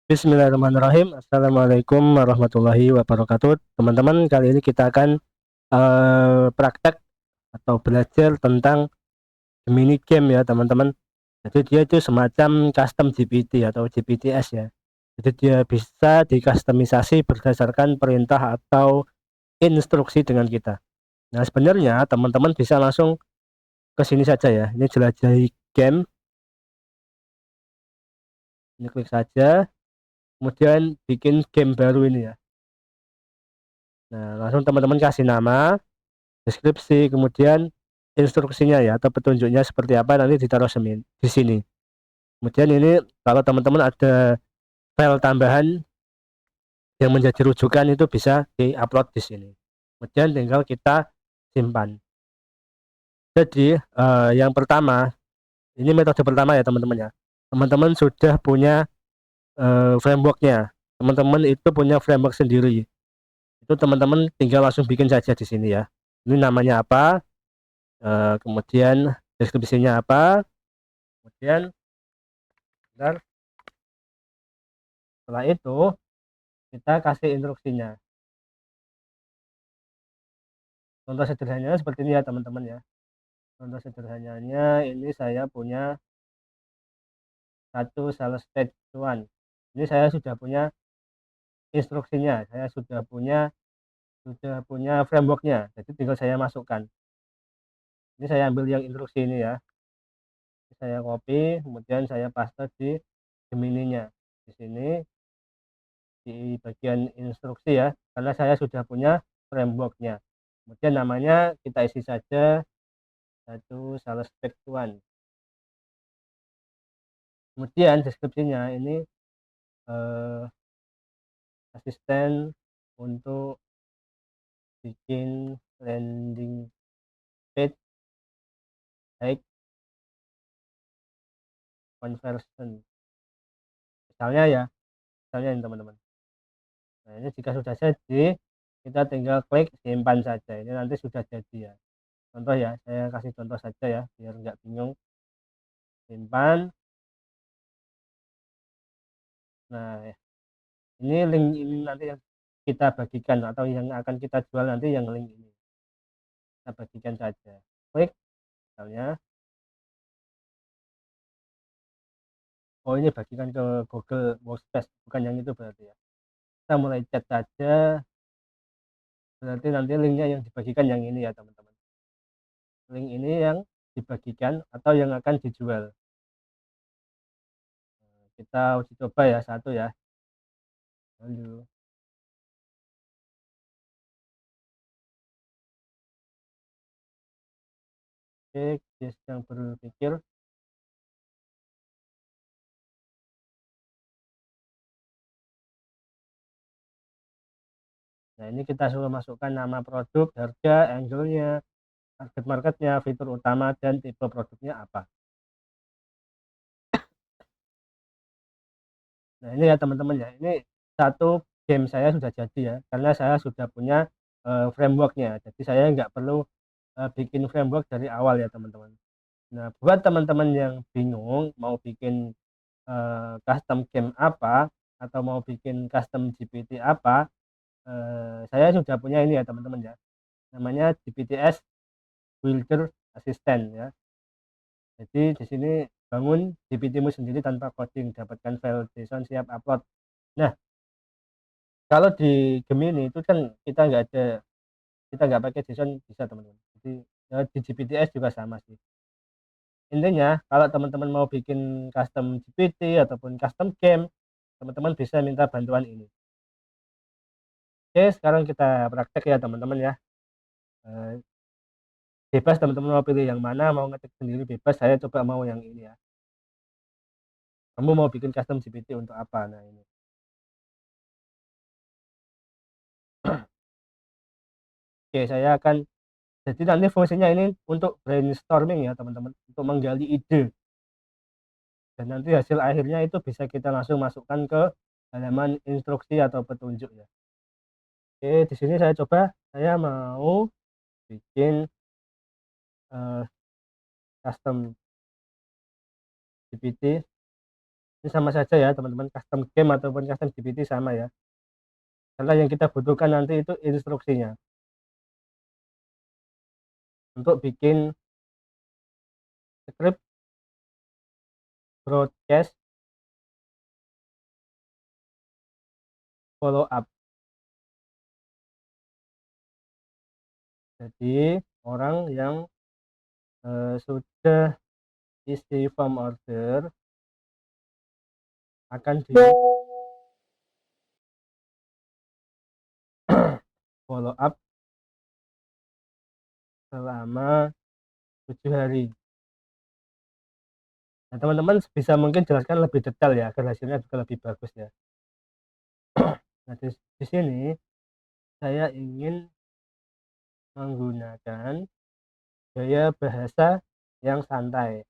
Bismillahirrahmanirrahim. Assalamualaikum warahmatullahi wabarakatuh. Teman-teman, kali ini kita akan praktek atau belajar tentang mini game ya, teman-teman. Jadi dia itu semacam custom GPT atau GPTs ya. Jadi dia bisa dikustomisasi berdasarkan perintah atau instruksi dengan kita. Nah, sebenarnya teman-teman bisa langsung ke sini saja ya. Ini jelajahi game. Ini klik saja, kemudian bikin game baru ini ya. Nah, langsung teman-teman kasih nama, deskripsi, kemudian instruksinya ya atau petunjuknya seperti apa nanti ditaruh di sini. Kemudian ini kalau teman-teman ada file tambahan yang menjadi rujukan itu bisa diupload di sini. Kemudian tinggal kita simpan. Jadi yang pertama, ini metode pertama ya teman-teman ya. Teman-teman sudah punya frameworknya. Teman-teman itu punya framework sendiri. Itu teman-teman tinggal langsung bikin saja di sini ya. Ini namanya apa? Kemudian deskripsinya apa, kemudian bentar, setelah itu kita kasih instruksinya. Contoh sederhananya seperti ini ya teman-teman ya. Contoh sederhananya ini saya punya satu sales stage one. Ini saya sudah punya instruksinya, saya sudah punya frameworknya, jadi tinggal saya masukkan. Ini saya ambil yang instruksi ini ya, saya copy kemudian saya paste di Gemini-nya di sini di bagian instruksi ya, karena saya sudah punya frameworknya. Kemudian namanya kita isi saja satu sales spec one. Kemudian deskripsinya ini eh, asisten untuk bikin landing page high conversion. Misalnya ya, misalnya ini teman-teman. Nah ini jika sudah jadi, kita tinggal klik simpan saja. Ini nanti sudah jadi ya. Contoh ya, saya kasih contoh saja ya, biar nggak bingung. Simpan. Nah, ini link ini nanti yang kita bagikan atau yang akan kita jual nanti yang link ini. Kita bagikan saja. Klik misalnya. Oh ini bagikan ke Google Workspace, bukan yang itu berarti ya. Kita mulai chat saja. Berarti nanti linknya yang dibagikan yang ini ya teman-teman. Link ini yang dibagikan atau yang akan dijual. Kita uji coba ya satu ya. Lalu oke, dia sedang berpikir. Nah ini kita suruh masukkan nama produk, harga, angle-nya, target marketnya, fitur utama, dan tipe produknya apa. Nah ini ya teman-teman ya, ini satu game saya sudah jadi ya, karena saya sudah punya frameworknya, jadi saya nggak perlu bikin framework dari awal ya teman-teman. Nah buat teman-teman yang bingung mau bikin custom game apa atau mau bikin custom GPT apa, saya sudah punya ini ya teman-teman ya, namanya GPTs Builder Assistant ya. Jadi di sini bangun GPT-mu sendiri tanpa coding, dapatkan file JSON siap upload. Nah kalau di Gemini itu kan kita nggak pakai JSON bisa teman-teman. Jadi ya, di GPTs juga sama sih. Intinya kalau teman-teman mau bikin custom GPT ataupun custom game, teman-teman bisa minta bantuan ini. Oke, sekarang kita praktek ya teman-teman ya. Eh, Bebas teman-teman mau pilih yang mana, mau ngetik sendiri bebas. Saya coba mau yang ini ya. Kamu mau bikin custom GPT untuk apa? Nah ini. Oke, saya akan jadi nanti fungsinya ini untuk brainstorming ya teman-teman, untuk menggali ide. Dan nanti hasil akhirnya itu bisa kita langsung masukkan ke halaman instruksi atau petunjuk ya. Oke, di sini saya coba, saya mau bikin custom GPT Ini sama saja ya teman-teman, custom game ataupun custom GPT sama ya. Karena yang kita butuhkan nanti itu instruksinya untuk bikin script broadcast follow up. Jadi orang yang sudah isi form order akan di follow up selama 7 hari. Nah, teman-teman bisa mungkin jelaskan lebih detail ya agar hasilnya juga lebih bagus ya. Nah, di sini saya ingin menggunakan gaya bahasa yang santai,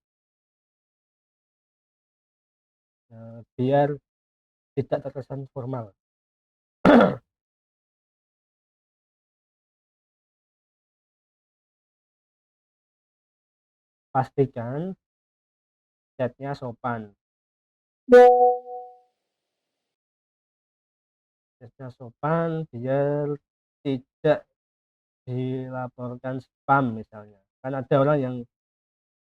biar tidak terkesan formal. Pastikan chatnya sopan. Chatnya sopan biar tidak dilaporkan spam misalnya. Kan ada orang yang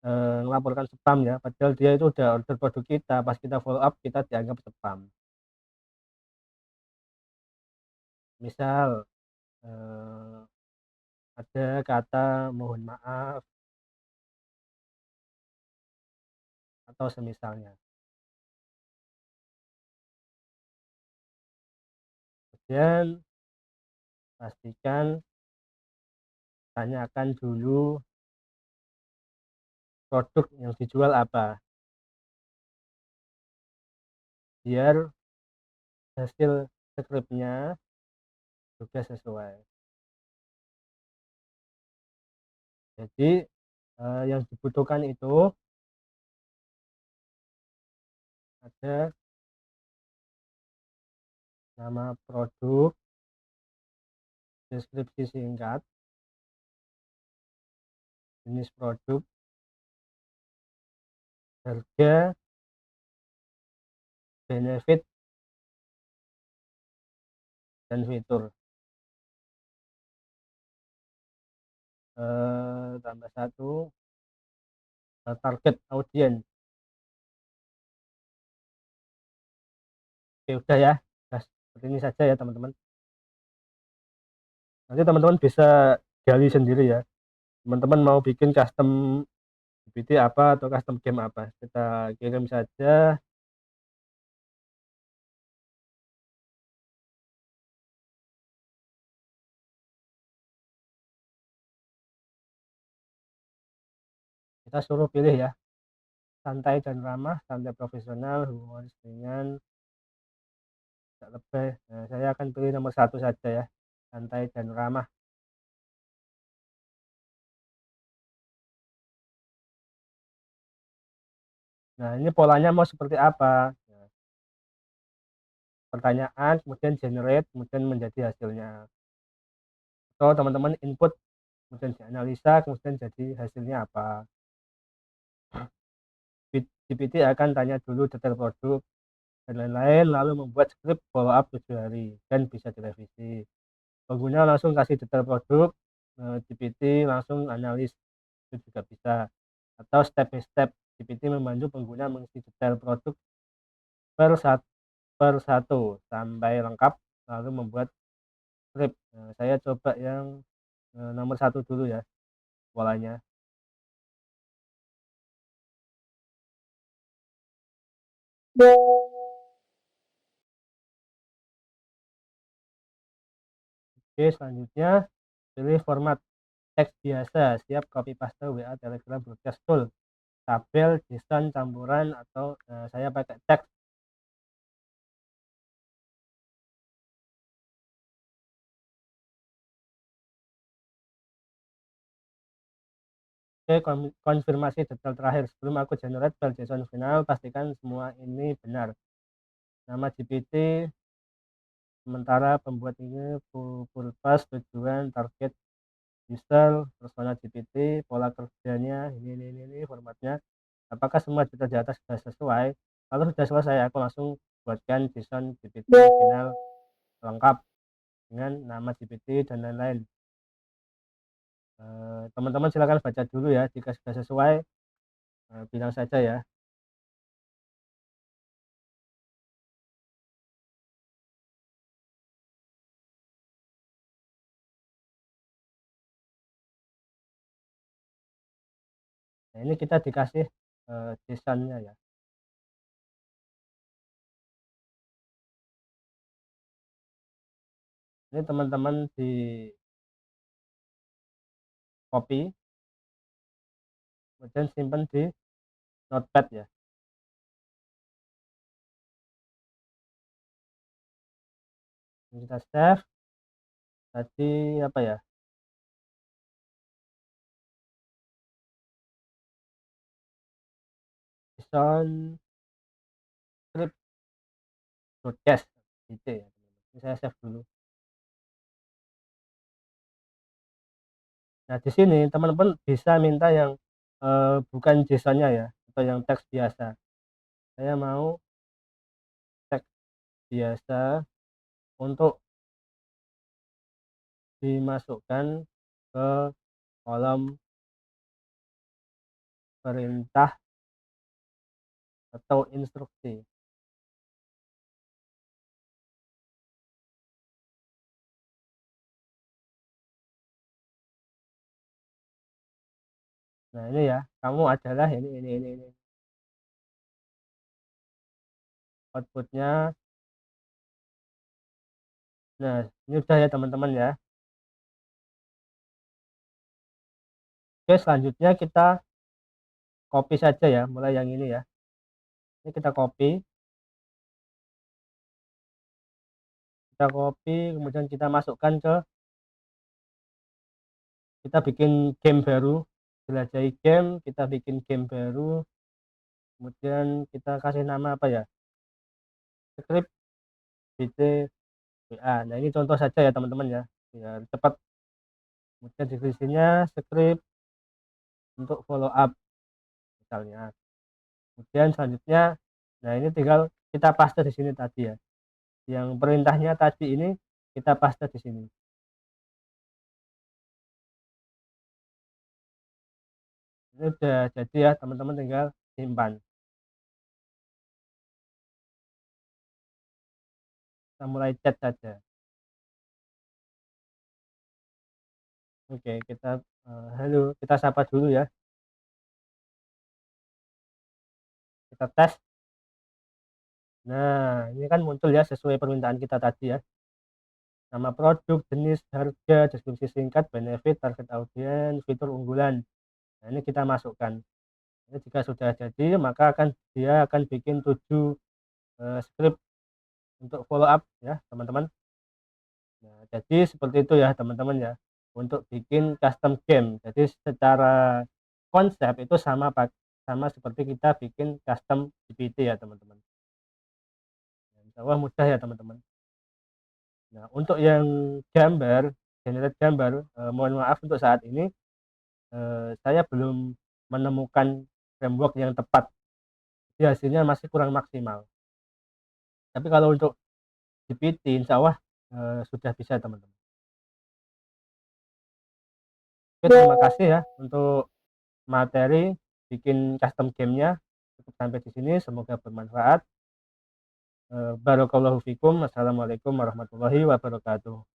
melaporkan spam ya, padahal dia itu udah order produk kita, pas kita follow up kita dianggap spam. Misal eh, ada kata mohon maaf atau semisalnya. Kemudian pastikan tanyakan dulu produk yang dijual apa, biar hasil skripnya juga sesuai. Jadi yang dibutuhkan itu ada nama produk, deskripsi singkat, jenis produk, harga, benefit, dan fitur. Tambah satu, target audiens. Oke, udah ya. Nah, seperti ini saja ya teman-teman. Nanti teman-teman bisa gali sendiri ya. Teman-teman mau bikin custom GPT apa atau custom game apa, kita kirim saja. Kita suruh pilih ya, santai dan ramah, santai profesional, humoris ringan, tidak lebih. Nah, saya akan pilih nomor satu saja ya, santai dan ramah. Nah, ini polanya mau seperti apa? Nah, pertanyaan, kemudian generate, kemudian menjadi hasilnya. Atau teman-teman input, kemudian dianalisa, kemudian jadi hasilnya apa. GPT akan tanya dulu detail produk dan lain-lain, lalu membuat script follow up 7 hari dan bisa direvisi. Pengguna langsung kasih detail produk, GPT langsung analis, itu juga bisa. Atau step by step, GPT membantu pengguna mengisi detail produk per satu, per satu sampai lengkap, lalu membuat script. Nah, saya coba yang nomor satu dulu ya polanya. Oke, selanjutnya pilih format teks biasa, siap copy paste WA, Telegram, broadcast tool, tabel, JSON, campuran, atau saya pakai teks. Oke, konfirmasi detail terakhir sebelum aku generate file JSON final, pastikan semua ini benar. Nama GPT, sementara pembuat ini purpose, tujuan, target user, persona GPT, pola kerjanya, ini formatnya. Apakah semua data di atas sudah sesuai? Kalau sudah selesai aku langsung buatkan JSON GPT final lengkap dengan nama GPT dan lain-lain. Teman-teman silakan baca dulu ya, jika sudah sesuai bilang saja ya. Nah, ini kita dikasih JSON-nya ya. Ini teman-teman di copy, kemudian simpan di notepad ya. Ini kita save. Tadi apa ya? JSON script broadcast gitu ya. Ini saya save dulu. Nah, di sini teman-teman bisa minta yang bukan JSON-nya ya, atau yang teks biasa. Saya mau teks biasa untuk dimasukkan ke kolom perintah atau instruksi. Nah, ini ya, kamu adalah ini. Outputnya. Nah, ini udah ya teman-teman ya. Oke, selanjutnya kita copy saja ya, mulai yang ini ya. Ini kita copy, kemudian kita masukkan ke, kita bikin game baru, jelajahi game, kita bikin game baru, kemudian kita kasih nama apa ya, script BCBA. Nah, ini contoh saja ya teman-teman ya, biar cepat. Kemudian deskripsinya script untuk follow up misalnya. Kemudian selanjutnya, nah ini tinggal kita paste di sini tadi ya, yang perintahnya tadi ini kita paste di sini. Ini udah jadi ya teman-teman, tinggal simpan. Kita mulai chat saja. Oke, kita halo, kita sapa dulu ya, kita tes. Nah, ini kan muncul ya sesuai permintaan kita tadi ya, nama produk, jenis, harga, deskripsi singkat, benefit, target audiens, fitur unggulan. Nah, ini kita masukkan. Ini jika sudah jadi, maka dia akan bikin 7 script untuk follow up ya teman-teman. Nah, jadi seperti itu ya teman-teman ya, untuk bikin custom game. Jadi secara konsep itu sama seperti kita bikin custom GPT ya teman-teman. Nah, insya Allah mudah ya teman-teman. Nah, untuk yang gambar, generate gambar, mohon maaf untuk saat ini saya belum menemukan framework yang tepat. Jadi hasilnya masih kurang maksimal. Tapi kalau untuk GPT, insya Allah sudah bisa teman-teman. Oke, terima kasih ya untuk materi bikin custom gamenya. Cukup sampai di sini, semoga bermanfaat. Barakallahu fikum. Assalamualaikum warahmatullahi wabarakatuh.